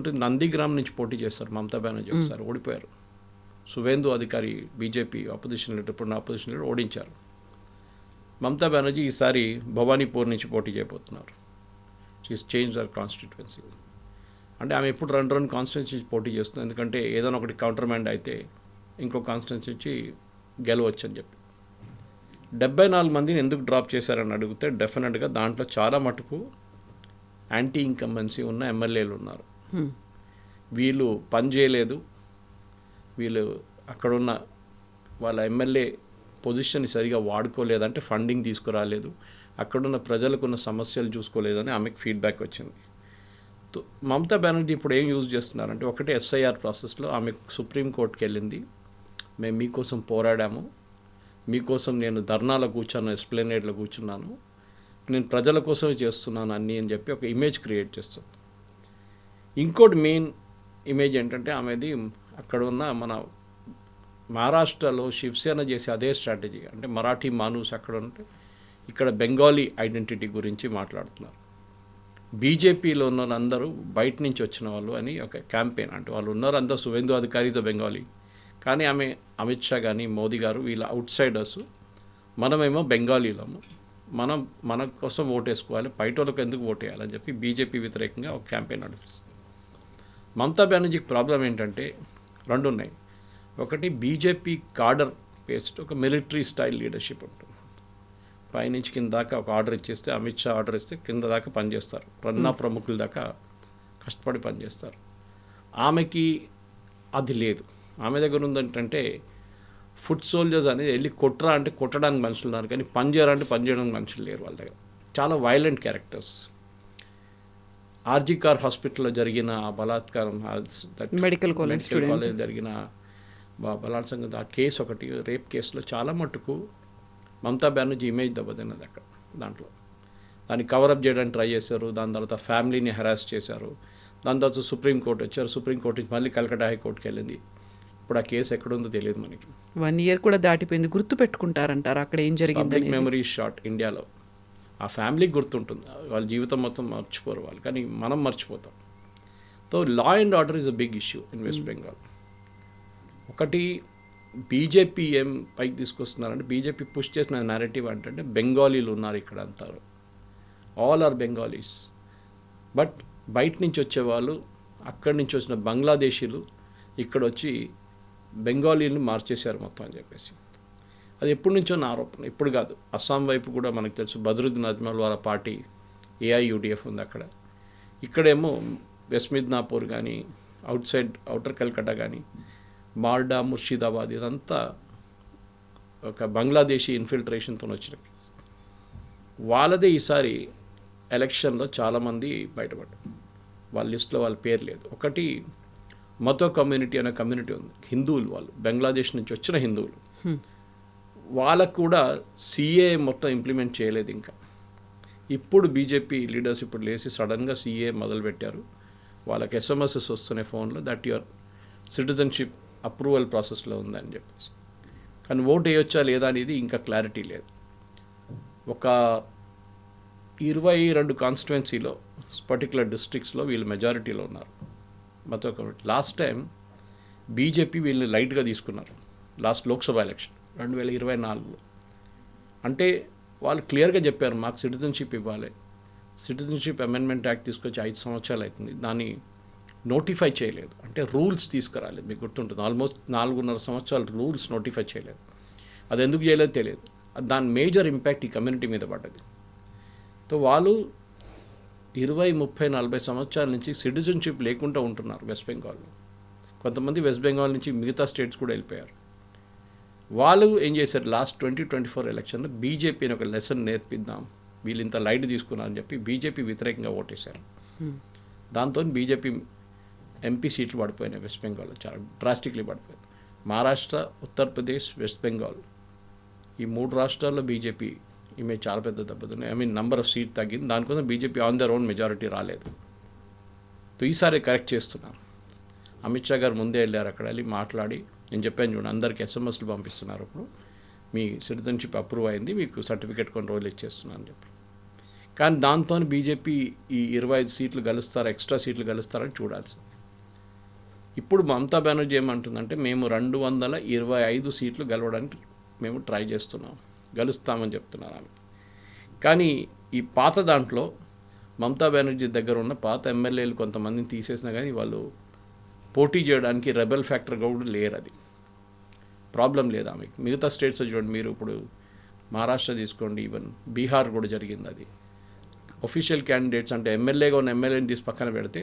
అంటే నందిగ్రామ్ నుంచి పోటీ చేస్తారు మమతా బెనర్జీ, ఒకసారి ఓడిపోయారు. సువేందు అధికారి బీజేపీ అపోజిషన్ లీడర్, ఇప్పుడు అపోజిషన్ లీడర్ ఓడించారు. మమతా బెనర్జీ ఈసారి భవానీపూర్ నుంచి పోటీ చేయబోతున్నారు. She's change their constituency. అంటే ఆమె ఎప్పుడు రెండు కాన్స్టిట్యున్సీ నుంచి పోటీ చేస్తుంది, ఎందుకంటే ఏదైనా ఒకటి కౌంటర్మెంట్ అయితే ఇంకో కాన్స్టిట్యున్సీ నుంచి గెలవచ్చు అని చెప్పి. 74 మందిని ఎందుకు డ్రాప్ చేశారని అడిగితే డెఫినెట్గా దాంట్లో చాలా మటుకు యాంటీ ఇన్కంబెన్సీ ఉన్న ఎమ్మెల్యేలు ఉన్నారు. వీళ్ళు పని చేయలేదు, వీళ్ళు అక్కడున్న వాళ్ళ ఎమ్మెల్యే పొజిషన్ సరిగా వాడుకోలేదంటే ఫండింగ్ తీసుకురాలేదు, అక్కడున్న ప్రజలకున్న సమస్యలు చూసుకోలేదని ఆమెకు ఫీడ్బ్యాక్ వచ్చింది. మమతా బెనర్జీ ఇప్పుడు ఏం యూజ్ చేస్తున్నారంటే, ఒకటే ఎస్ఐఆర్ ప్రాసెస్లో ఆమె సుప్రీంకోర్టుకి వెళ్ళింది, మేము మీకోసం పోరాడాము, మీకోసం నేను ధర్నాలో కూర్చున్నాను, ఎస్ప్లెనేడ్లో కూర్చున్నాను, నేను ప్రజల కోసమే చేస్తున్నాను అన్నీ అని చెప్పి ఒక ఇమేజ్ క్రియేట్ చేస్తుంది. ఇంకోటి మెయిన్ ఇమేజ్ ఏంటంటే ఆమెది అక్కడ ఉన్న మన మహారాష్ట్రలో శివసేన చేసే అదే స్ట్రాటజీ. అంటే మరాఠీ మానూస్ అక్కడ ఉంటే ఇక్కడ బెంగాలీ ఐడెంటిటీ గురించి మాట్లాడుతున్నారు. బీజేపీలో ఉన్న వాళ్ళందరూ బయట నుంచి వచ్చిన వాళ్ళు అని ఒక క్యాంపెయిన్. అంటే వాళ్ళు ఉన్నారు అందరూ సువేందు అధికారి బెంగాలీ, కానీ ఆమె అమిత్ షా కానీ మోదీ గారు వీళ్ళ అవుట్ సైడర్స్, మనమేమో బెంగాలీలము, మన కోసం ఓటేసుకోవాలి, బయట వాళ్ళకి ఎందుకు ఓటేయాలని చెప్పి బీజేపీ వ్యతిరేకంగా ఒక క్యాంపెయిన్ నడిపిస్తుంది. మమతా బెనర్జీకి ప్రాబ్లం ఏంటంటే రెండు ఉన్నాయి. ఒకటి బీజేపీ కాడర్ బేస్డ్ ఒక మిలిటరీ స్టైల్ లీడర్షిప్ ఉంటుంది. పైనుంచి కింద దాకా ఒక ఆర్డర్ ఇచ్చేస్తే, అమిత్ షా ఆర్డర్ ఇస్తే కింద దాకా పనిచేస్తారు, రన్నా ప్రముఖుల దాకా కష్టపడి పనిచేస్తారు. ఆమెకి అది లేదు. ఆమె దగ్గర ఉందంటే ఫుడ్ సోల్జర్స్ అనేది వెళ్ళి కొట్టరా అంటే కొట్టడానికి మనుషులు ఉన్నారు, కానీ పని చేయాలంటే పని చేయడానికి మనుషులు లేరు వాళ్ళ దగ్గర. చాలా వైలెంట్ క్యారెక్టర్స్. ఆర్జీ కార్ హాస్పిటల్లో జరిగిన బలాత్కారం, మెడికల్ కాలేజ్ జరిగిన బలాత్సంగం, ఆ కేసు ఒకటి రేప్ కేసులో చాలా మటుకు మమతా బెనర్జీ ఇమేజ్ దెబ్బతిన్నది అక్కడ. దాంట్లో దాన్ని కవరప్ చేయడానికి ట్రై చేశారు, దాని తర్వాత ఫ్యామిలీని హెరాస్ చేశారు, దాని తర్వాత సుప్రీంకోర్టు వచ్చారు, సుప్రీంకోర్టు నుంచి మళ్ళీ కలకట్టా హైకోర్టుకి వెళ్ళింది. ఇప్పుడు ఆ కేసు ఎక్కడుందో తెలియదు మనకి. 1 year కూడా దాటిపోయింది. గుర్తు పెట్టుకుంటారంటారు అక్కడ ఏం జరిగింది. పబ్లిక్ మెమరీ షార్ట్ ఇండియాలో. ఆ ఫ్యామిలీకి గుర్తుంటుంది, వాళ్ళ జీవితం మొత్తం మర్చిపోరు వాళ్ళు, కానీ మనం మర్చిపోతాం. So law and order is a big issue in West Bengal. ఒకటి బీజేపీ ఏం పైకి తీసుకొస్తున్నారంటే, బీజేపీ పుష్ చేసిన నేరేటివ్ ఏంటంటే బెంగాలీలు ఉన్నారు ఇక్కడ అంటారు, ఆల్ ఆర్ బెంగాలీస్. బట్ బయట నుంచి వచ్చేవాళ్ళు, అక్కడి నుంచి వచ్చిన బంగ్లాదేశీలు ఇక్కడ వచ్చి బెంగాలీని మార్చేశారు మొత్తం అని చెప్పేసి. అది ఎప్పటి నుంచో నా ఆరోపణ, ఇప్పుడు కాదు. అస్సాం వైపు కూడా మనకు తెలుసు, బద్రుద్దీన్ అజ్మల్ వాళ్ళ పార్టీ ఏఐయుడిఎఫ్ ఉంది అక్కడ. ఇక్కడేమో వెస్ట్ మిద్నాపూర్ కానీ, అవుటర్ కల్కట్టా కానీ, మాల్డా, ముర్షిదాబాద్, ఇదంతా ఒక బంగ్లాదేశీ ఇన్ఫిల్ట్రేషన్తో వచ్చిన కేసు. వాళ్ళదే ఈసారి ఎలక్షన్లో చాలామంది బయటపడ్డారు, వాళ్ళ లిస్టులో వాళ్ళ పేరు లేదు. ఒకటి మతో కమ్యూనిటీ అనే కమ్యూనిటీ ఉంది, హిందువులు, వాళ్ళు బంగ్లాదేశ్ నుంచి వచ్చిన హిందువులు. వాళ్ళకు కూడా సిఏ మొత్తం ఇంప్లిమెంట్ చేయలేదు ఇంకా. ఇప్పుడు బీజేపీ లీడర్స్ ఇప్పుడు లేచి సడన్గా సిఏ మొదలుపెట్టారు. వాళ్ళకి ఎస్ఎంఎస్ఎస్ వస్తున్నాయి ఫోన్లో, దట్ యువర్ సిటిజన్షిప్ అప్రూవల్ ప్రాసెస్లో ఉందని చెప్పేసి. కానీ ఓటు వేయొచ్చా లేదా అనేది ఇంకా క్లారిటీ లేదు. ఒక 22 కాన్స్టిట్యువెన్సీలో పర్టికులర్ డిస్ట్రిక్ట్స్లో వీళ్ళు మెజారిటీలో ఉన్నారు మతో కమ్యూనిటీ. లాస్ట్ టైం బీజేపీ వీళ్ళని లైట్గా తీసుకున్నారు లాస్ట్ లోక్సభ ఎలక్షన్ 2024లో. అంటే వాళ్ళు క్లియర్గా చెప్పారు, మాకు సిటిజన్షిప్ ఇవ్వాలి. సిటిజన్షిప్ అమెండ్మెంట్ యాక్ట్ తీసుకొచ్చి 5 సంవత్సరాలు అవుతుంది, దాన్ని నోటిఫై చేయలేదు. అంటే రూల్స్ తీసుకురాలేదు. మీకు గుర్తుంటుంది, ఆల్మోస్ట్ 4.5 సంవత్సరాలు రూల్స్ నోటిఫై చేయలేదు. అది ఎందుకు చేయలేదో తెలియదు. దాని మేజర్ ఇంపాక్ట్ ఈ కమ్యూనిటీ మీద పడ్డది. సో వాళ్ళు 20, 30, 40 సంవత్సరాల నుంచి సిటిజన్షిప్ లేకుండా ఉంటున్నారు వెస్ట్ బెంగాల్లో. కొంతమంది వెస్ట్ బెంగాల్ నుంచి మిగతా స్టేట్స్ కూడా వెళ్ళిపోయారు. వాళ్ళు ఏం చేశారు, లాస్ట్ 2024 ఎలక్షన్లో బీజేపీని ఒక లెసన్ నేర్పిద్దాం, వీళ్ళు ఇంత లైట్ తీసుకున్నారని చెప్పి బీజేపీ వ్యతిరేకంగా ఓటేశారు. దాంతో బీజేపీ ఎంపీ సీట్లు పడిపోయినాయి వెస్ట్ బెంగాల్లో, చాలా డ్రాస్టిక్లీ పడిపోయింది. మహారాష్ట్ర, ఉత్తరప్రదేశ్, వెస్ట్ బెంగాల్, ఈ 3 రాష్ట్రాల్లో బీజేపీ ఇమేజ్ చాలా పెద్ద దెబ్బతిన్నాయి. నంబర్ ఆఫ్ సీట్ తగ్గింది. దానికోసం BJP on their own majority రాలేదు. సో ఈసారి కరెక్ట్ చేస్తున్నారు. అమిత్ షా గారు ముందే వెళ్ళారు, అక్కడ వెళ్ళి మాట్లాడి, నేను చెప్పాను చూడండి, అందరికీ ఎస్ఎంఎస్లు పంపిస్తున్నారు, ఇప్పుడు మీ సిటిజన్షిప్ అప్రూవ్ అయింది, మీకు సర్టిఫికేట్ కొన్ని రోజులు ఇచ్చేస్తున్నాను అని చెప్పి. కానీ దాంతో బీజేపీ ఈ 25 సీట్లు గెలుస్తారా, ఎక్స్ట్రా సీట్లు గెలుస్తారని చూడాల్సింది. ఇప్పుడు మమతా బెనర్జీ ఏమంటుందంటే మేము 225 సీట్లు గెలవడానికి మేము ట్రై చేస్తున్నాం, గెలుస్తామని చెప్తున్నారు ఆమె. కానీ ఈ పాత దాంట్లో మమతా బెనర్జీ దగ్గర ఉన్న పాత ఎమ్మెల్యేలు కొంతమందిని తీసేసినా కానీ వాళ్ళు పోటీ చేయడానికి రెబెల్ ఫ్యాక్టర్ కూడా లేరు. అది ప్రాబ్లం లేదు ఆమెకి. మిగతా స్టేట్స్ చూడండి, మీరు ఇప్పుడు మహారాష్ట్ర తీసుకోండి, ఈవెన్ బీహార్ కూడా జరిగింది. అది ఒఫీషియల్ క్యాండిడేట్స్ అంటే ఎమ్మెల్యేగా ఉన్న ఎమ్మెల్యేని తీసి పక్కన పెడితే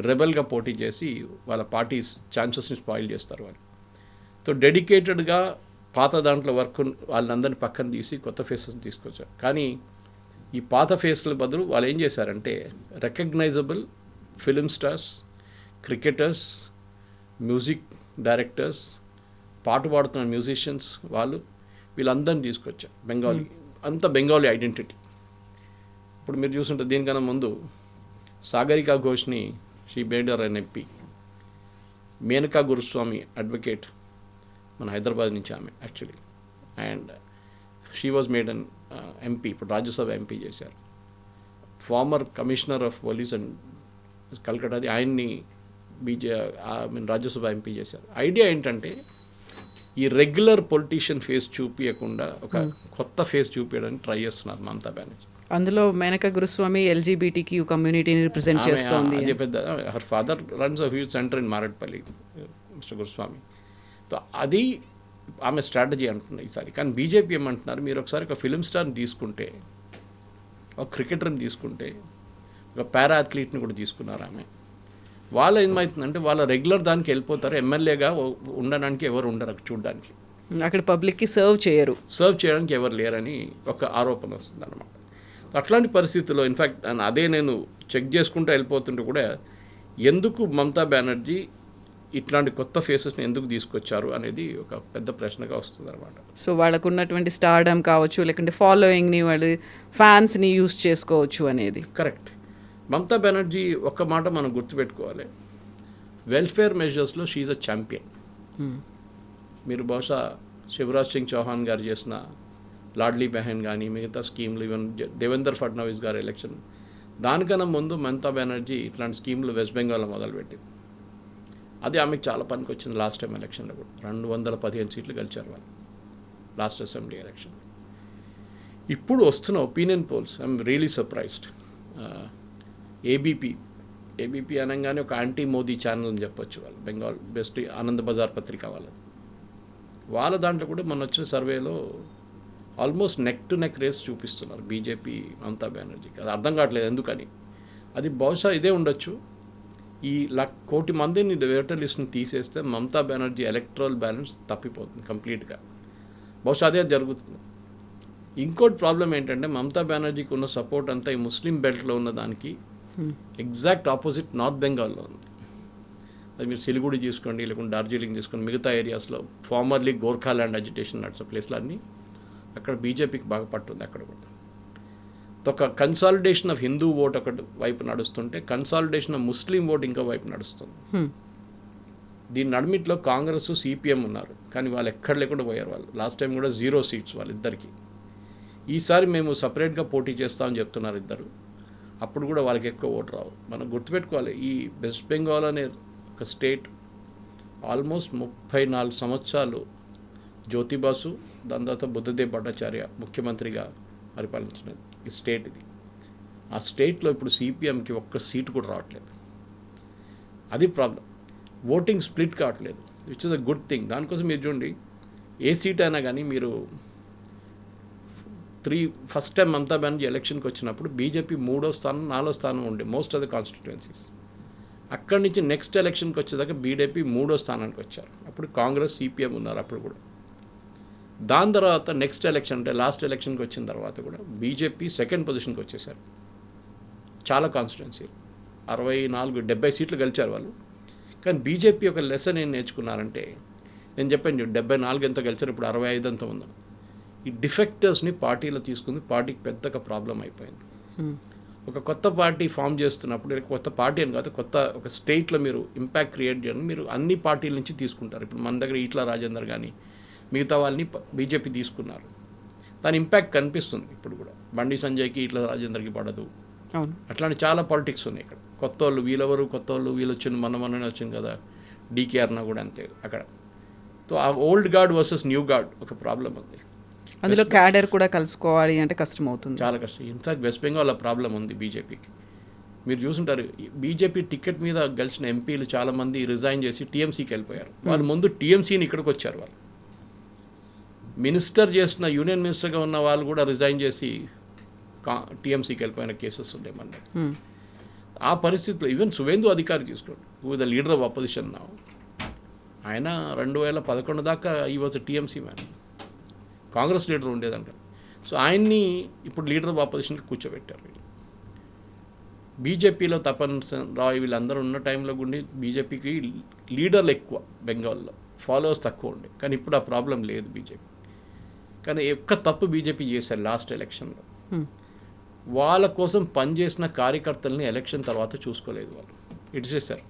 రెబెల్గా పోటీ చేసి వాళ్ళ పార్టీ ఛాన్సెస్ని స్పాయిల్ చేస్తారు వాళ్ళు. సో డెడికేటెడ్గా పాత దాంట్లో వర్క్ వాళ్ళందరినీ పక్కన తీసి కొత్త ఫేసెస్ని తీసుకొచ్చారు. కానీ ఈ పాత ఫేస్ల బదులు వాళ్ళు ఏం చేశారంటే recognisable film stars, cricketers, music directors, పాట పాడుతున్న మ్యూజిషియన్స్ వీళ్ళందరినీ తీసుకొచ్చారు. అంత బెంగాలీ ఐడెంటిటీ. ఇప్పుడు మీరు చూస్తుంటే దీనికన్నా ముందు సాగరికా ఘోష్ని she made her an MP, Menaka Guruswamy advocate మన హైదరాబాద్ నుంచి ఆమె actually, and she was made an MP, ఇప్పుడు రాజ్యసభ ఎంపీ చేశారు. Former commissioner of police and కల్కటాది ఆయన్ని రాజ్యసభ ఎంపీ చేశారు. ఐడియా ఏంటంటే ఈ రెగ్యులర్ పొలిటీషియన్ ఫేస్ చూపించకుండా ఒక కొత్త ఫేస్ చూపించడానికి ట్రై చేస్తున్నారు మమతా బెనర్జీ. అందులో మేనకా గురుస్వామి LGBTQ కమ్యూనిటీని రిప్రజెంట్ చేస్తోంది. అదే పెద్ద her father runs a huge centre in Marredpally, mister Guruswamy. So అది ఆమె స్ట్రాటజీ అంటున్నాయి ఈసారి. కానీ బీజేపీ ఏమంటున్నారు, మీరు ఒకసారి ఒక ఫిలిం స్టార్ని తీసుకుంటే, ఒక క్రికెటర్ని తీసుకుంటే, ఒక పారా అథ్లీట్ని కూడా తీసుకున్నారు ఆమె. వాళ్ళు ఏమవుతుందంటే వాళ్ళ రెగ్యులర్ దానికి వెళ్ళిపోతారు, ఎమ్మెల్యేగా ఉండడానికి ఎవరు ఉండరు చూడడానికి, అక్కడ పబ్లిక్కి సర్వ్ చేయడానికి ఎవరు లేరని ఒక ఆరోపణ వస్తుంది అన్నమాట. అట్లాంటి పరిస్థితుల్లో ఇన్ఫ్యాక్ట్ అదే నేను చెక్ చేసుకుంటూ వెళ్ళిపోతుంటే కూడా ఎందుకు మమతా బెనర్జీ ఇట్లాంటి కొత్త ఫేసెస్ని ఎందుకు తీసుకొచ్చారు అనేది ఒక పెద్ద ప్రశ్నగా వస్తుంది అనమాట. సో వాళ్ళకు ఉన్నటువంటి స్టార్డమ్ కావచ్చు, లేకుంటే ఫాలోయింగ్ని, వాళ్ళు ఫ్యాన్స్ని యూస్ చేసుకోవచ్చు అనేది కరెక్ట్. మమతా బెనర్జీ ఒక్క మాట మనం గుర్తుపెట్టుకోవాలి, వెల్ఫేర్ మెజర్స్లో షీఈ్ అ ఛాంపియన్. మీరు బహుశా శివరాజ్ సింగ్ చౌహాన్ గారు చేసిన లాడ్లీ బెహన్ కానీ మిగతా స్కీమ్లు, ఈవెన్ దేవేందర్ ఫడ్నవీస్ గారి ఎలక్షన్, దానికన్నా ముందు మమతా బెనర్జీ ఇట్లాంటి స్కీమ్లు వెస్ట్ బెంగాల్లో మొదలుపెట్టింది. అది ఆమెకు చాలా పనికి వచ్చింది. లాస్ట్ టైం ఎలక్షన్లో కూడా 215 సీట్లు గెలిచారు వాళ్ళు లాస్ట్ అసెంబ్లీ ఎలక్షన్. ఇప్పుడు వస్తున్న opinion polls I'm really surprised. ABP అనగానే ఒక యాంటీ మోదీ ఛానల్ అని చెప్పొచ్చు వాళ్ళు, బెంగాల్ బెస్ట్ ఆనంద్ బజార్ పత్రిక వాళ్ళ దాంట్లో కూడా మొన్న వచ్చిన సర్వేలో almost neck to neck race చూపిస్తున్నారు బీజేపీ మమతా బెనర్జీకి. అది అర్థం కావట్లేదు ఎందుకని. అది బహుశా ఇదే ఉండొచ్చు, ఈ 1 కోటి మందిని ఓటర్ లిస్ట్ని తీసేస్తే మమతా బెనర్జీ ఎలక్ట్రల్ బ్యాలెన్స్ తప్పిపోతుంది కంప్లీట్గా. బహుశా అదే జరుగుతుంది. ఇంకోటి ప్రాబ్లం ఏంటంటే మమతా బెనర్జీకి ఉన్న సపోర్ట్ అంతా ఈ ముస్లిం బెల్ట్లో ఉన్న దానికి ఎగ్జాక్ట్ ఆపోజిట్ నార్త్ బెంగాల్లో ఉంది. అది మీరు సిలిగుడి తీసుకోండి, లేకుంటే డార్జిలింగ్ తీసుకోండి, మిగతా ఏరియాస్లో ఫార్మర్లీ గోర్ఖాల్యాండ్ అజిటేషన్ నడిచే ప్లేస్లో అన్నీ అక్కడ బీజేపీకి బాగా పట్టుంది. అక్కడ కూడా ఒక కన్సాలిడేషన్ ఆఫ్ హిందూ ఓట్ ఒకటి వైపు నడుస్తుంటే కన్సాలిడేషన్ ఆఫ్ ముస్లిం ఓట్ ఇంకో వైపు నడుస్తుంది. దీని నడిమిట్లో కాంగ్రెస్ CPM ఉన్నారు, కానీ వాళ్ళు ఎక్కడ లేకుండా పోయారు. వాళ్ళు లాస్ట్ టైం కూడా 0 సీట్స్ వాళ్ళిద్దరికి. ఈసారి మేము సపరేట్గా పోటీ చేస్తామని చెప్తున్నారు ఇద్దరు. అప్పుడు కూడా వాళ్ళకి ఎక్కువ ఓటు రావు. మనం గుర్తుపెట్టుకోవాలి, ఈ వెస్ట్ బెంగాల్ అనే ఒక స్టేట్ ఆల్మోస్ట్ 34 సంవత్సరాలు జ్యోతిబాసు, దాని తర్వాత బుద్ధదేవ్ భట్టాచార్య ముఖ్యమంత్రిగా పరిపాలించిన ఈ స్టేట్ ఇది. ఆ స్టేట్లో ఇప్పుడు CPMకి ఒక్క సీటు కూడా రావట్లేదు. అది ప్రాబ్లం. ఓటింగ్ స్ప్లిట్ కావట్లేదు, which is a good thing. దానికోసం మీరు చూడండి, ఏ సీట్ అయినా కానీ మీరు ఫస్ట్ టైం మమతా బెనర్జీ ఎలక్షన్కి వచ్చినప్పుడు బీజేపీ 3వ స్థానం 4వ స్థానం ఉండే మోస్ట్ ఆఫ్ ద కాన్స్టిట్యుయెన్సీస్. అక్కడి నుంచి నెక్స్ట్ ఎలక్షన్కి వచ్చేదాకా బీజేపీ 3వ స్థానానికి వచ్చారు. అప్పుడు కాంగ్రెస్ CPM ఉన్నారు అప్పుడు కూడా. దాని తర్వాత నెక్స్ట్ ఎలక్షన్ అంటే లాస్ట్ ఎలక్షన్కి వచ్చిన తర్వాత కూడా బీజేపీ 2nd పొజిషన్కి వచ్చేసారు. చాలా కాన్స్టిట్యుయెన్సీ 64-70 సీట్లు గెలిచారు వాళ్ళు. కానీ బీజేపీ ఒక లెసన్ ఏం నేర్చుకున్నారంటే, నేను చెప్పాను 74 ఎంత గెలిచారు, ఇప్పుడు 65 అంత ఉందని. ఈ డిఫెక్టర్స్ని పార్టీలో తీసుకుంది, పార్టీకి పెద్దగా ప్రాబ్లం అయిపోయింది. ఒక కొత్త పార్టీ ఫామ్ చేస్తున్నప్పుడు, కొత్త పార్టీ అని కాదు, కొత్త ఒక స్టేట్లో మీరు ఇంపాక్ట్ క్రియేట్ చేయడం మీరు అన్ని పార్టీల నుంచి తీసుకుంటారు. ఇప్పుడు మన దగ్గర ఈట్ల రాజేందర్ కానీ మిగతా వాళ్ళని బీజేపీ తీసుకున్నారు, దాని ఇంపాక్ట్ కనిపిస్తుంది. ఇప్పుడు కూడా బండి సంజయ్కి ఈట్ల రాజేందర్కి పడదు, అట్లాంటి చాలా పాలిటిక్స్ ఉన్నాయి ఇక్కడ. కొత్త వాళ్ళు వీళ్ళెవరు, కొత్త వాళ్ళు వీళ్ళు వచ్చింది మొన్ననే వచ్చింది కదా, డీకే అర్నా కూడా అంతే అక్కడ. సో ఆ old guard versus new guard ఒక ప్రాబ్లం ఉంది. అందులో క్యాడర్ కూడా కలుసుకోవాలి అంటే కష్టం అవుతుంది. చాలా కష్టం. ఇన్ఫాక్ట్ వెస్ట్ బెంగాల్ ఆ ప్రాబ్లం ఉంది బీజేపీకి. మీరు చూసుంటారు, బీజేపీ టికెట్ మీద గెలిచిన ఎంపీలు చాలామంది రిజైన్ చేసి టీఎంసీకి వెళ్ళిపోయారు. వాళ్ళు ముందు టీఎంసీని ఇక్కడికి వచ్చారు. వాళ్ళు మినిస్టర్ చేసిన యూనియన్ మినిస్టర్గా ఉన్న వాళ్ళు కూడా రిజైన్ చేసి టీఎంసీకి వెళ్ళిపోయిన కేసెస్ ఉండే మన. ఆ పరిస్థితిలో ఈవెన్ సువేందు అధికారి తీసుకోండి, who the leader of opposition నా, ఆయన 2011 దాకా ఈ was TMC man, Congress leader ఉండేదంట. సో ఆయన్ని ఇప్పుడు లీడర్ ఆఫ్ అపోజిషన్కి కూర్చోబెట్టారు. బీజేపీలో తపన్ రాయ్ వీళ్ళందరూ ఉన్న టైంలో గుండి బీజేపీకి లీడర్లు ఎక్కువ బెంగాల్లో, ఫాలోవర్స్ తక్కువ ఉండే. కానీ ఇప్పుడు ఆ ప్రాబ్లం లేదు బీజేపీ. కానీ ఒక్క తప్పు బీజేపీ చేశారు లాస్ట్ ఎలక్షన్లో, వాళ్ళ కోసం పనిచేసిన కార్యకర్తల్ని ఎలక్షన్ తర్వాత చూసుకోలేదు. వాళ్ళు ఇడిచేశారు.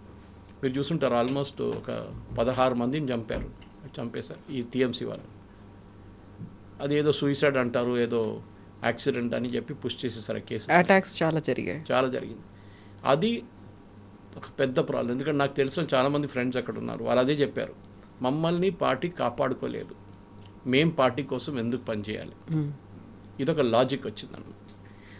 మీరు చూసుంటారు, ఆల్మోస్ట్ ఒక 16 మందిని చంపేశారు ఈ టీఎంసీ వాళ్ళు. అది ఏదో సూసైడ్ అంటారు, ఏదో యాక్సిడెంట్ అని చెప్పి పుష్ చేసేసారు కేసు. అటాక్స్ చాలా జరిగింది. అది ఒక పెద్ద ప్రాబ్లం. ఎందుకంటే నాకు తెలిసిన చాలామంది ఫ్రెండ్స్ అక్కడ ఉన్నారు, వాళ్ళు అదే చెప్పారు, మమ్మల్ని పార్టీ కాపాడుకోలేదు, మేం పార్టీ కోసం ఎందుకు పనిచేయాలి. ఇదొక లాజిక్ వచ్చిందన్నమాట.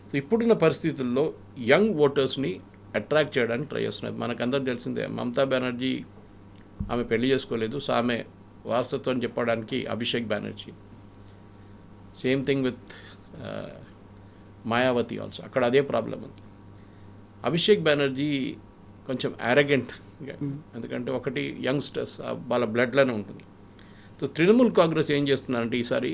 సో ఇప్పుడున్న పరిస్థితుల్లో యంగ్ ఓటర్స్ని అట్రాక్ట్ చేయడానికి ట్రై చేస్తున్నారు. మనకందరూ తెలిసిందే, మమతా బెనర్జీ ఆమె పెళ్లి చేసుకోలేదు, సో ఆమె వారసత్వం చెప్పడానికి Abhishek Banerjee. Same thing with Mayawati also, అక్కడ అదే ప్రాబ్లం ఉంది. అభిషేక్ బెనర్జీ కొంచెం అరగెంట్, ఎందుకంటే ఒకటి యంగ్స్టర్స్ వాళ్ళ బ్లడ్లోనే ఉంటుంది. సో తృణమూల్ కాంగ్రెస్ ఏం చేస్తున్నారంటే ఈసారి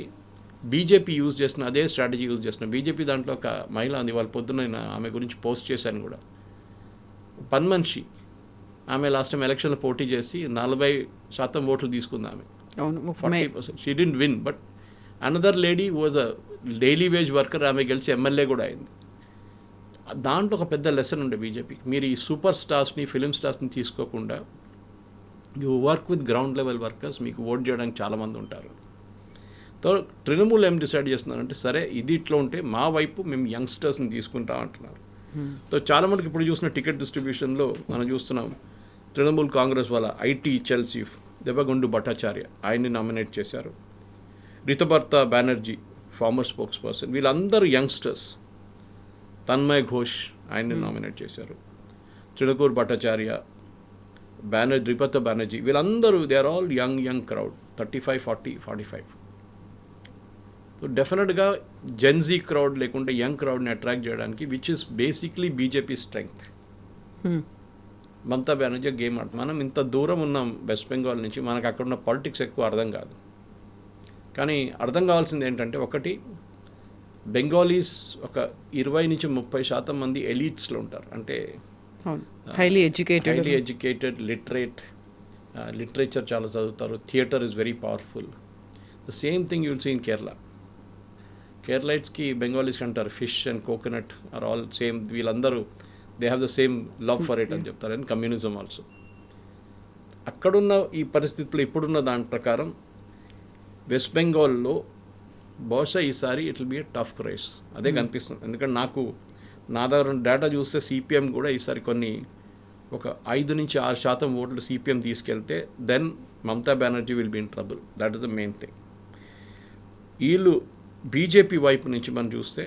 బీజేపీ యూజ్ చేస్తున్న అదే స్ట్రాటజీ యూజ్ చేస్తున్న. బీజేపీ దాంట్లో ఒక మహిళ ఉంది, వాళ్ళ పొద్దున్న ఆమె గురించి పోస్ట్ చేశాను కూడా, పని మనిషి. ఆమె లాస్ట్ టైం ఎలక్షన్లో పోటీ చేసి 40% ఓట్లు తీసుకుంది ఆమె. 40%. She didn't win, but another lady was a daily wage worker, ఆమె గెలిచి ఎమ్మెల్యే కూడా అయింది. దాంట్లో ఒక పెద్ద లెసన్ ఉండే బీజేపీకి, మీరు ఈ సూపర్ స్టార్స్ని ఫిలిం స్టార్స్ని తీసుకోకుండా you work with ground level workers, మీకు ఓట్ చేయడానికి చాలామంది ఉంటారు. తో తృణమూల్ ఏం డిసైడ్ చేస్తున్నారంటే, సరే ఇది ఇట్లా ఉంటే మా వైపు మేము యంగ్స్టర్స్ని తీసుకుంటాం అంటున్నారు. సో చాలామందికి ఇప్పుడు చూసిన టికెట్ డిస్ట్రిబ్యూషన్లో మనం చూస్తున్నాం, తృణమూల్ కాంగ్రెస్ వాళ్ళ ఐటీ సెల్ చీఫ్ దెబ్బగొండు భట్టాచార్య ఆయన్ని నామినేట్ చేశారు. Rituparna Banerjee former spokesperson, వీళ్ళందరూ యంగ్స్టర్స్. తన్మయ్ ఘోష్ ఆయన్ని నామినేట్ చేశారు. చిడకూర్ భట్టాచార్య, రితుపర్ణ బెనర్జీ, వీళ్ళందరూ they are all young crowd, 35, 40, 45. So డెఫినెట్గా జెన్జీ క్రౌడ్ లేకుంటే యంగ్ క్రౌడ్ని అట్రాక్ట్ చేయడానికి, which is basically BJP strength. Mamata Banerjee game ఆడుతుంది. మనం ఇంత దూరం ఉన్నాం వెస్ట్ బెంగాల్ నుంచి, మనకు అక్కడ ఉన్న పాలిటిక్స్ ఎక్కువ అర్థం కాదు. కానీ అర్థం కావాల్సింది ఏంటంటే, ఒకటి బెంగాలీస్ ఒక 20-30% మంది ఎలీట్స్లో ఉంటారు. అంటే హైలీ ఎడ్యుకేటెడ్ లిటరేచర్ చాలా చదువుతారు. Theatre is very powerful. The same thing you'll see in Kerala. కేరళైట్స్కి బెంగాలీస్కి అంటారు fish and coconut are all same. వీళ్ళందరూ they have the same love for it అని చెప్తారు, అండ్ కమ్యూనిజం ఆల్సో. అక్కడున్న ఈ పరిస్థితుల్లో ఇప్పుడున్న దాని ప్రకారం వెస్ట్ బెంగాల్లో బహుశా ఈసారి it will be a tough race. అదే కనిపిస్తుంది. ఎందుకంటే నా దగ్గర డేటా చూస్తే సిపిఎం కూడా ఈసారి ఒక 5-6% ఓట్లు సిపిఎం తీసుకెళ్తే then Mamata Banerjee will be in trouble. That is the main thing. వీళ్ళు బీజేపీ వైపు నుంచి మనం చూస్తే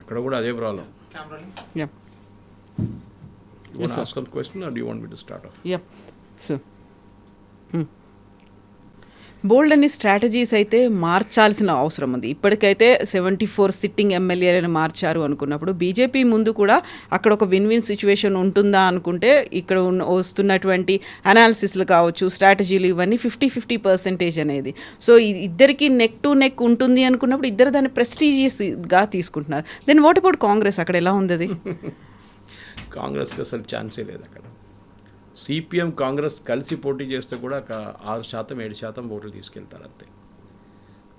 అక్కడ కూడా అదే problem. You want to ask some question or do you want me to start off? Yeah. So, బోల్డ్ అన్ని స్ట్రాటజీస్ అయితే మార్చాల్సిన అవసరం ఉంది. ఇప్పటికైతే 74 సిట్టింగ్ ఎమ్మెల్యేలను మార్చారు అనుకున్నప్పుడు, బీజేపీ ముందు కూడా అక్కడ ఒక విన్ విన్ సిచ్యువేషన్ ఉంటుందా అనుకుంటే, ఇక్కడ వస్తున్నటువంటి అనాలిసిస్లు కావచ్చు, స్ట్రాటజీలు, ఇవన్నీ 50-50% అనేది. సో ఇద్దరికి నెక్ టు నెక్ ఉంటుంది అనుకున్నప్పుడు ఇద్దరు దాన్ని ప్రెస్టీజియస్గా తీసుకుంటున్నారు. Then what about Congress? అక్కడ ఎలా ఉంది అది? కాంగ్రెస్కి అసలు ఛాన్సే లేదు అక్కడ. సిపిఎం కాంగ్రెస్ కలిసి పోటీ చేస్తే కూడా 6%-7% ఓట్లు తీసుకెళ్తారు అంతే.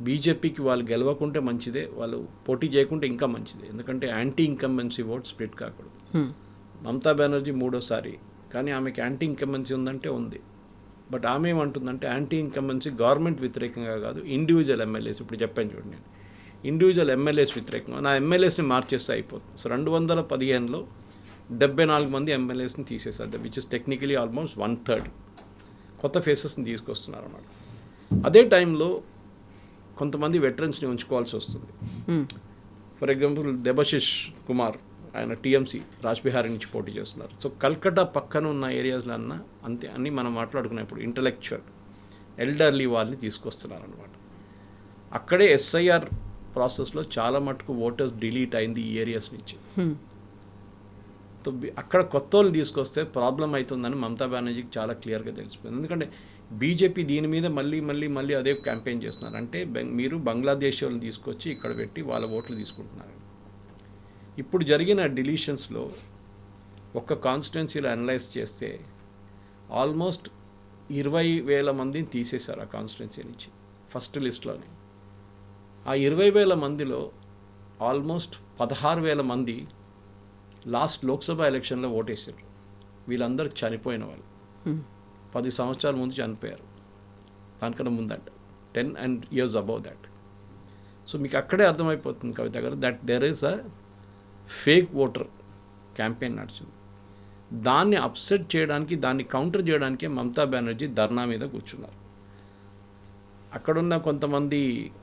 బీజేపీకి వాళ్ళు గెలవకుంటే మంచిదే, వాళ్ళు పోటీ చేయకుంటే ఇంకా మంచిదే. ఎందుకంటే యాంటీ ఇన్కంబెన్సీ ఓట్ స్ప్లిట్ కాకూడదు. మమతా బెనర్జీ 3వ సారి, కానీ ఆమెకి యాంటీ ఇన్కంబెన్సీ ఉందంటే ఉంది. బట్ ఆమె ఏమంటుందంటే యాంటీ ఇన్కంబెన్సీ గవర్నమెంట్ వ్యతిరేకంగా కాదు, ఇండివిజువల్ ఎమ్మెల్యేస్. ఇప్పుడు చెప్పాను చూడండి, నేను ఇండివిజువల్ ఎమ్మెల్యేస్ వ్యతిరేకంగా నా ఎమ్మెల్యేస్ని మార్చేస్తే అయిపోతుంది. సో 2015లో 74 మంది ఎమ్మెల్యేస్ని తీసేశారు, విచ్ ఇస్ టెక్నికలీ ఆల్మోస్ట్ 1/3 కొత్త ఫేసెస్ని తీసుకొస్తున్నారు అన్నమాట. అదే టైంలో కొంతమంది వెటరన్స్ని ఉంచుకోవాల్సి వస్తుంది. ఫర్ ఎగ్జాంపుల్ దెబశిష్ కుమార్, ఆయన టీఎంసీ రాజ్బిహారీ నుంచి పోటీ చేస్తున్నారు. సో కల్కట్టా పక్కన ఉన్న ఏరియాస్లో అంతే అన్నీ మనం మాట్లాడుకున్నప్పుడు ఇంటలెక్చువల్ ఎల్డర్లీ వాళ్ళని తీసుకొస్తున్నారు అనమాట. అక్కడే ఎస్ఐఆర్ ప్రాసెస్లో చాలా మటుకు ఓటర్స్ డిలీట్ అయింది ఈ ఏరియాస్ నుంచి. సో అక్కడ కొత్త వాళ్ళు తీసుకొస్తే ప్రాబ్లం అవుతుందని మమతా బెనర్జీకి చాలా క్లియర్గా తెలిసిపోయింది. ఎందుకంటే బీజేపీ దీని మీద మళ్ళీ అదే క్యాంపెయిన్ చేస్తున్నారు. అంటే మీరు బంగ్లాదేశ్ వాళ్ళని తీసుకొచ్చి ఇక్కడ పెట్టి వాళ్ళ ఓట్లు తీసుకుంటున్నారు. ఇప్పుడు జరిగిన డిలీషన్స్లో ఒక్క కాన్స్టిట్యున్సీలో అనలైజ్ చేస్తే ఆల్మోస్ట్ 20,000 మందిని తీసేశారు ఆ కాన్స్టిట్యున్సీ నుంచి ఫస్ట్ లిస్ట్లోనే. ఆ 20,000 మందిలో ఆల్మోస్ట్ 16,000 మంది లాస్ట్ లోక్సభ ఎలక్షన్లో ఓటేశారు. వీళ్ళందరూ చనిపోయిన వాళ్ళు, 10 సంవత్సరాల ముందు చనిపోయారు, దానికన్నా ముందంట 10 years above that. సో మీకు అక్కడే అర్థమైపోతుంది కవిత గారు that there is a fake voter campaign నడిచింది. దాన్ని అప్సెట్ చేయడానికి, దాన్ని కౌంటర్ చేయడానికే మమతా బెనర్జీ ధర్నా మీద కూర్చున్నారు. అక్కడున్న కొంతమంది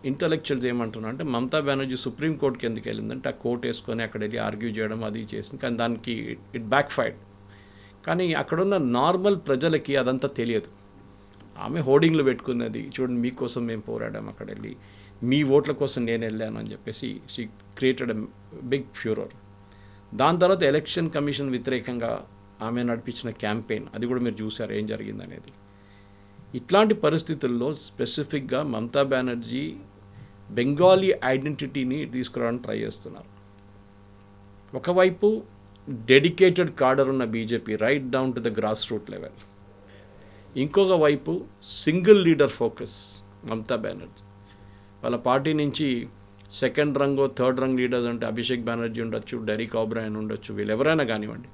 ఇంటలెక్చువల్స్ ఏమంటున్నారు అంటే మమతా బెనర్జీ సుప్రీంకోర్టుకి ఎందుకు వెళ్ళిందంటే ఆ కోర్టు వేసుకొని అక్కడ వెళ్ళి ఆర్గ్యూ చేయడం అది చేసింది, కానీ దానికి ఇట్ బ్యాక్ ఫైర్డ్. కానీ అక్కడున్న నార్మల్ ప్రజలకి అదంతా తెలియదు. ఆమె హోర్డింగ్లు పెట్టుకున్నది, చూడండి మీకోసం మేము పోరాడాం, అక్కడ వెళ్ళి మీ ఓట్ల కోసం నేను వెళ్ళాను అని చెప్పేసి she created a big furore. దాని తర్వాత ఎలక్షన్ కమిషన్ వ్యతిరేకంగా ఆమె నడిపించిన క్యాంపెయిన్ అది కూడా మీరు చూసారు ఏం జరిగిందనేది. ఇట్లాంటి పరిస్థితుల్లో స్పెసిఫిక్గా మమతా బెనర్జీ బెంగాలీ ఐడెంటిటీని తీసుకురావడానికి ట్రై చేస్తున్నారు. ఒకవైపు డెడికేటెడ్ కాడర్ ఉన్న BJP right down to the grass root level, ఇంకొక వైపు single leader focus Mamata Banerjee. వాళ్ళ పార్టీ నుంచి సెకండ్ రంగో థర్డ్ రంగ్ లీడర్స్ అంటే అభిషేక్ బెనర్జీ ఉండొచ్చు, డెరిక్ ఓబ్రాయన్ ఉండొచ్చు, వీళ్ళు ఎవరైనా కానివ్వండి,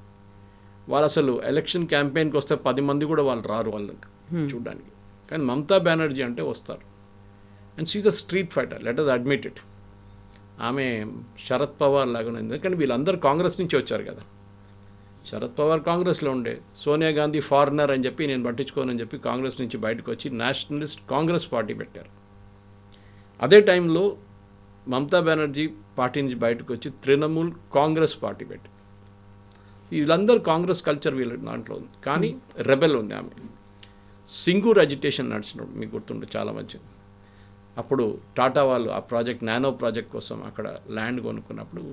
వాళ్ళు అసలు ఎలక్షన్ క్యాంపెయిన్కి వస్తే 10 మంది కూడా వాళ్ళు రారు వాళ్ళకి చూడడానికి. కానీ మమతా బెనర్జీ అంటే వస్తారు. And she is a street fighter, let us admit it. ఆమె శరద్ పవార్ లాగా, ఎందుకంటే వీళ్ళందరూ కాంగ్రెస్ నుంచి వచ్చారు కదా. శరద్ పవార్ కాంగ్రెస్లో ఉండే, సోనియా గాంధీ ఫారినర్ అని చెప్పి నేను పట్టించుకోనని చెప్పి కాంగ్రెస్ నుంచి బయటకు వచ్చి నేషనలిస్ట్ కాంగ్రెస్ పార్టీ పెట్టారు. అదే టైంలో మమతా బెనర్జీ పార్టీ నుంచి బయటకు వచ్చి తృణమూల్ కాంగ్రెస్ పార్టీ పెట్టి, వీళ్ళందరూ కాంగ్రెస్ కల్చర్ వీళ్ళ దాంట్లో ఉంది. కానీ రెబెల్ ఉంది ఆమె. సింగూర్ అజిటేషన్ నడిచినప్పుడు మీకు గుర్తుండే చాలా మంచిది. అప్పుడు టాటా వాళ్ళు ఆ ప్రాజెక్ట్ నానో ప్రాజెక్ట్ కోసం అక్కడ ల్యాండ్ కొనుక్కున్నప్పుడు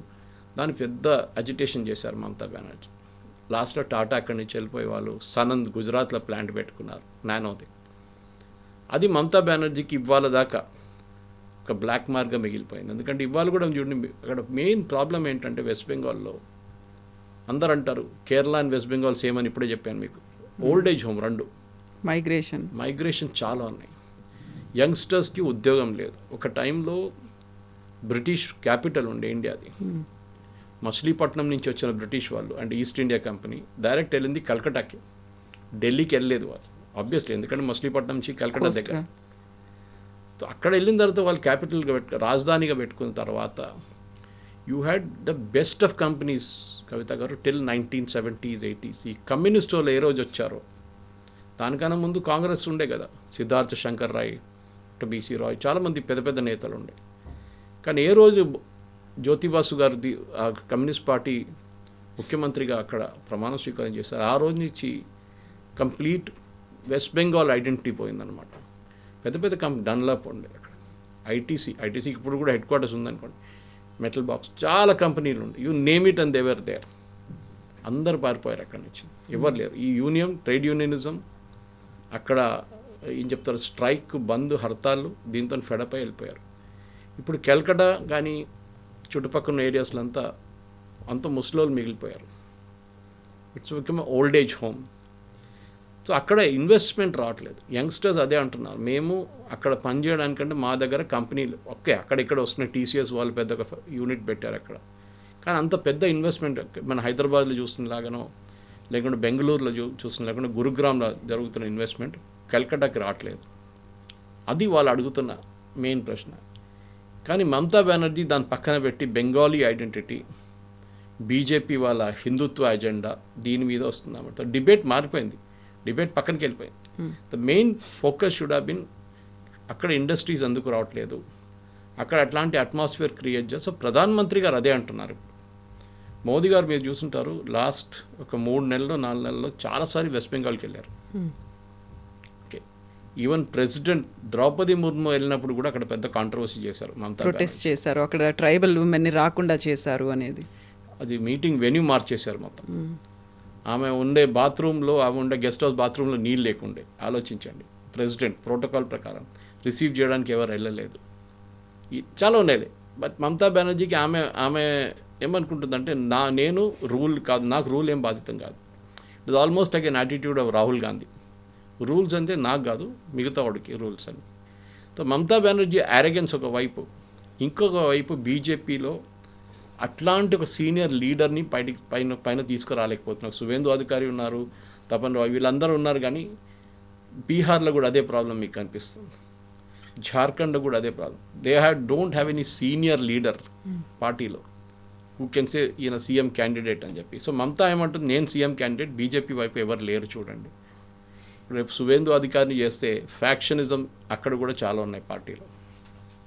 దాన్ని పెద్ద అజిటేషన్ చేశారు మమతా బెనర్జీ. లాస్ట్లో టాటా అక్కడి నుంచి వెళ్ళిపోయి వాళ్ళు సనంద్ గుజరాత్లో ప్లాంట్ పెట్టుకున్నారు నానోది. అది మమతా బెనర్జీకి ఇవాళ దాకా ఒక బ్లాక్ మార్క్గా మిగిలిపోయింది. ఎందుకంటే ఇవాళ కూడా చూడండి, అక్కడ మెయిన్ ప్రాబ్లం ఏంటంటే వెస్ట్ బెంగాల్లో అందరు అంటారు Kerala and west Bengal same అని ఇప్పుడే చెప్పాను మీకు. ఓల్డ్ ఏజ్ హోమ్ రెండు, మైగ్రేషన్ చాలా ఉన్నాయి. యంగ్స్టర్స్కి ఉద్యోగం లేదు. ఒక టైంలో బ్రిటిష్ క్యాపిటల్ ఉండే ఇండియాది, మచిలీపట్నం నుంచి వచ్చిన బ్రిటిష్ వాళ్ళు అంటే ఈస్ట్ ఇండియా కంపెనీ డైరెక్ట్ వెళ్ళింది కల్కటాకి, ఢిల్లీకి వెళ్ళలేదు వాళ్ళు ఆబ్వియస్లీ, ఎందుకంటే మచిలీపట్నం నుంచి కల్కటా దగ్గర. సో అక్కడ వెళ్ళిన తర్వాత వాళ్ళు క్యాపిటల్గా రాజధానిగా పెట్టుకున్న తర్వాత you had the best of companies Kavitha garu till 1970s 80s. ఈ కమ్యూనిస్ట్ వాళ్ళు ఏ రోజు వచ్చారో దానికన్నా ముందు కాంగ్రెస్ ఉండే కదా, సిద్ధార్థ శంకర్ రాయ్, బీసీ రాయ్, చాలామంది పెద్ద పెద్ద నేతలు ఉండే. కానీ ఏ రోజు జ్యోతిబాసు గారిది ఆ కమ్యూనిస్ట్ పార్టీ ముఖ్యమంత్రిగా అక్కడ ప్రమాణ స్వీకారం చేశారు, ఆ రోజు నుంచి కంప్లీట్ వెస్ట్ బెంగాల్ ఐడెంటిటీ పోయిందనమాట. పెద్ద పెద్ద కంపెనీ డన్లాప్ ఉండే అక్కడ, ఐటీసీకి ఇప్పుడు కూడా హెడ్ క్వార్టర్స్ ఉందనుకోండి, మెటల్ బాక్స్, చాలా కంపెనీలు ఉండే, you name it and they were there. అందరు పారిపోయారు అక్కడి నుంచి, ఎవరు లేరు. ఈ యూనియన్ ట్రేడ్ యూనియనిజం అక్కడ ఏం చెప్తారు, స్ట్రైక్, బంద్, హర్తాళ్ళు, దీంతో ఫెడప్ అయి వెళ్ళిపోయారు. ఇప్పుడు కల్కటా కానీ చుట్టుపక్కల ఉన్న ఏరియాస్లో అంత ముసలోళ్ళు మిగిలిపోయారు. It's become old age home. So అక్కడ ఇన్వెస్ట్మెంట్ రావట్లేదు. యంగ్స్టర్స్ అదే అంటున్నారు, మేము అక్కడ పనిచేయడానికంటే మా దగ్గర కంపెనీలు ఓకే అక్కడిక్కడ వస్తున్న టీసీఎస్ వాళ్ళు పెద్ద ఒక యూనిట్ పెట్టారు అక్కడ, కానీ అంత పెద్ద ఇన్వెస్ట్మెంట్ మన హైదరాబాద్లో చూస్తున్నలాగానో లేకుంటే బెంగళూరులో చూస్తున్న లేకుంటే గురుగ్రామ్లో జరుగుతున్న ఇన్వెస్ట్మెంట్ కల్కటాకి రావట్లేదు. అది వాళ్ళు అడుగుతున్న మెయిన్ ప్రశ్న. కానీ మమతా బెనర్జీ దాని పక్కన పెట్టి బెంగాలీ ఐడెంటిటీ, బీజేపీ వాళ్ళ హిందుత్వ ఎజెండా దీని మీద వస్తుంది అన్నమాట. డిబేట్ మారిపోయింది, డిబేట్ పక్కనకి వెళ్ళిపోయింది. The main focus should have been అక్కడ ఇండస్ట్రీస్ ఎందుకు రావట్లేదు, అక్కడ అట్లాంటి అట్మాస్ఫియర్ క్రియేట్ చేస్తే ప్రధానమంత్రి గారు అదే అంటున్నారు. మోదీ గారు మీరు చూసుంటారు, లాస్ట్ ఒక 3 నెలలు 4 నెలల్లో చాలాసార్లు వెస్ట్ బెంగాల్కి వెళ్ళారు. Okay, even president Droupadi Murmu వెళ్ళినప్పుడు కూడా అక్కడ పెద్ద కాంట్రవర్సీ చేశారు. మమతా ప్రొటెస్ట్ చేశారు, అక్కడ ట్రైబల్ ఉమెన్ని రాకుండా చేశారు అనేది. అది మీటింగ్ వెన్యూ మార్చేశారు మొత్తం. ఆమె ఉండే బాత్రూంలో, ఆమె ఉండే గెస్ట్ హౌస్ బాత్రూంలో నీళ్ళు లేకుండే. ఆలోచించండి, ప్రెసిడెంట్ ప్రోటోకాల్ ప్రకారం రిసీవ్ చేయడానికి ఎవరు వెళ్ళలేదు. చాలా ఉన్నాయి. బట్ మమతా బెనర్జీకి ఆమె ఏమనుకుంటుందంటే నేను రూల్ కాదు, నాకు రూల్ ఏం బాధితం కాదు. It is almost like an attitude of Rahul Gandhi. Rules అంటే నాకు కాదు, మిగతా వాడికి రూల్స్ అని. సో మమతా బెనర్జీ అరెగెన్స్ ఒక వైపు, ఇంకొక వైపు బీజేపీలో అట్లాంటి ఒక సీనియర్ లీడర్ని పైన తీసుకురాలేకపోతున్నారు. సువేందు అధికారి ఉన్నారు, తపన్ రాయ్, వీళ్ళందరూ ఉన్నారు. కానీ బీహార్లో కూడా అదే ప్రాబ్లం మీకు కనిపిస్తుంది, జార్ఖండ్లో కూడా అదే problem. They don't have any senior leader పార్టీలో హూ కెన్ సే ఈయన సీఎం క్యాండిడేట్ అని చెప్పి. సో మమతా ఏమంటుంది, నేను సీఎం క్యాండిడేట్, బీజేపీ వైపు ఎవరు లేరు చూడండి. రేపు సువేందు అధికారిని చేస్తే ఫ్యాక్షనిజం అక్కడ కూడా చాలా ఉన్నాయి పార్టీలో.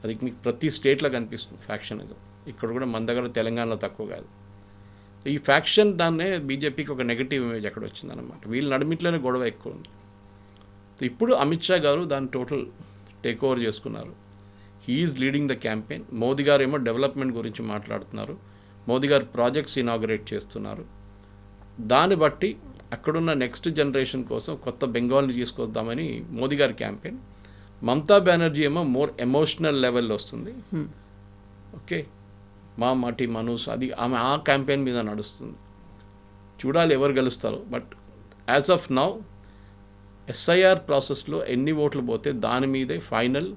అది మీకు ప్రతి స్టేట్లో కనిపిస్తుంది ఫ్యాక్షనిజం. ఇక్కడ కూడా మన దగ్గర తెలంగాణలో తక్కువ కాదు. ఈ ఫ్యాక్షన్ దాన్నే బీజేపీకి ఒక నెగిటివ్ ఇమేజ్ అక్కడ వచ్చిందన్నమాట. వీళ్ళ నడిమిట్లోనే గొడవ ఎక్కువ ఉంది. ఇప్పుడు అమిత్ షా గారు దాన్ని టోటల్ టేక్ ఓవర్ చేసుకున్నారు. He is leading the campaign. Modi గారు ఏమో డెవలప్మెంట్ గురించి మాట్లాడుతున్నారు, మోదీ గారు ప్రాజెక్ట్స్ ఇనాగరేట్ చేస్తున్నారు. దాన్ని బట్టి అక్కడున్న నెక్స్ట్ జనరేషన్ కోసం కొత్త బెంగాల్ని తీసుకొద్దామని మోదీ గారి క్యాంపెయిన్. మమతా బెనర్జీ ఏమో మోర్ ఎమోషనల్ లెవెల్లో వస్తుంది. ఓకే, మా మాటి మనూస్, అది ఆమె ఆ క్యాంపెయిన్ మీద నడుస్తుంది. చూడాలి ఎవరు గెలుస్తారో. But as of now SIR ప్రాసెస్లో ఎన్ని ఓట్లు పోతే దాని మీదే ఫైనల్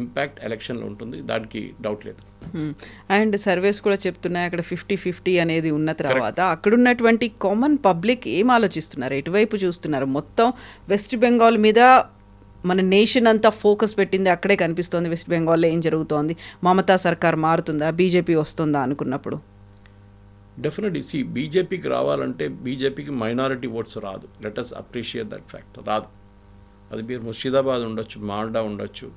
ఇంపాక్ట్ ఎలక్షన్లో ఉంటుంది, దానికి డౌట్ లేదు. అండ్ సర్వేస్ కూడా చెప్తున్నాయి అక్కడ 50-50 అనేది ఉన్న తర్వాత అక్కడున్నటువంటి కామన్ పబ్లిక్ ఏం ఆలోచిస్తున్నారు, ఎటువైపు చూస్తున్నారు? మొత్తం వెస్ట్ బెంగాల్ మీద మన నేషన్ అంతా ఫోకస్ పెట్టింది అక్కడే కనిపిస్తోంది. వెస్ట్ బెంగాల్లో ఏం జరుగుతోంది, మమతా సర్కార్ మారుతుందా, బీజేపీ వస్తుందా అనుకున్నప్పుడు డెఫినెట్లీ బీజేపీకి రావాలంటే బీజేపీకి మైనారిటీ ఓట్స్ రాదు. Let us appreciate that fact. రాదు. అది మీరు ముర్షిదాబాద్ ఉండొచ్చు, మాల్డా ఉండొచ్చు,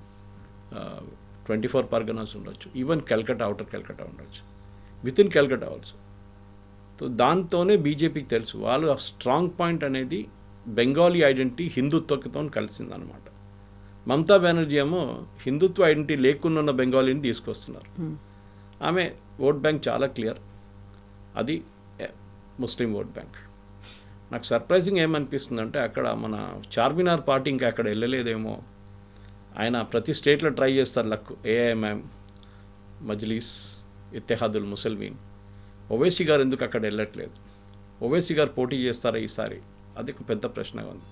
24 పర్గనాస్ ఉండొచ్చు, ఈవెన్ కల్కట్టా, అవుటర్ కల్కట్టా ఉండొచ్చు, with in Calcutta also. So దాంతోనే బీజేపీకి తెలుసు వాళ్ళు స్ట్రాంగ్ పాయింట్ అనేది బెంగాలీ ఐడెంటిటీ హిందుత్వతో కలిసిందనమాట. మమతా బెనర్జీ ఏమో హిందుత్వ ఐడెంటిటీ లేకుండా బెంగాలీని తీసుకొస్తున్నారు. ఆమె ఓట్ బ్యాంక్ చాలా క్లియర్, అది ముస్లిం ఓట్ బ్యాంక్. నాకు సర్ప్రైజింగ్ ఏమనిపిస్తుందంటే అక్కడ మన చార్మినార్ పార్టీ ఇంకా అక్కడ వెళ్ళలేదేమో. ఆయన ప్రతి స్టేట్లో ట్రై చేస్తారు లక్. ఏఐఎంఎం, మజ్లీస్, ఇత్తెహాదుల్ ముసల్మీన్. ఓవైసీ గారు ఎందుకు అక్కడ వెళ్ళట్లేదు? ఓవైసీ గారు పోటీ చేస్తారా ఈసారి? అది ఒక పెద్ద ప్రశ్నగా ఉంది.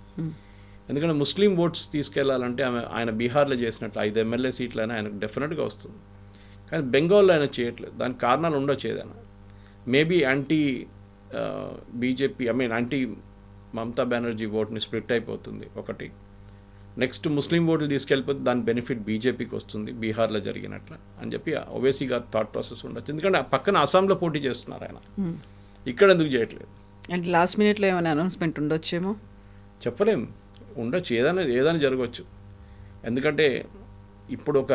ఎందుకంటే ముస్లిం ఓట్స్ తీసుకెళ్లాలంటే ఆయన బీహార్లో చేసినట్లు 5 ఎమ్మెల్యే సీట్లైనా ఆయనకు డెఫినెట్గా వస్తుంది. కానీ బెంగాల్లో ఆయన చేయట్లేదు. దానికి కారణాలు ఉండొచ్చు ఏదైనా. Maybe anti BJP anti Mamata Banerjee ఓట్ని స్ప్లిట్ అయిపోతుంది ఒకటి. నెక్స్ట్ ముస్లిం ఓట్లు తీసుకెళ్ళిపోతే దాని బెనిఫిట్ బీజేపీకి వస్తుంది బీహార్లో జరిగినట్లు అని చెప్పి ఓవైసీ గారు థాట్ ప్రాసెస్ ఉండొచ్చు. ఎందుకంటే పక్కన అస్సాంలో పోటీ చేస్తున్నారు ఆయన, ఇక్కడ ఎందుకు చేయట్లేదు? అండ్ లాస్ట్ మినిట్లో ఏమైనా అనౌన్స్మెంట్ ఉండొచ్చేమో, చెప్పలేం. ఉండొచ్చు, ఏదైనా జరగవచ్చు. ఎందుకంటే ఇప్పుడు ఒక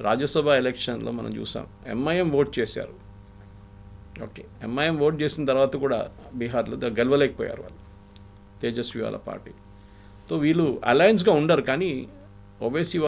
రాజ్యసభ ఎలక్షన్లో మనం చూసాం, ఎంఐఎం ఓట్ చేశారు. ఓకే, ఎంఐఎం ఓట్ చేసిన తర్వాత కూడా బీహార్లో గెలవలేకపోయారు వాళ్ళు, తేజస్వి వాళ్ళ పార్టీ. సో వీళ్ళు అలయన్స్గా ఉండరు. కానీ ఓవైసీ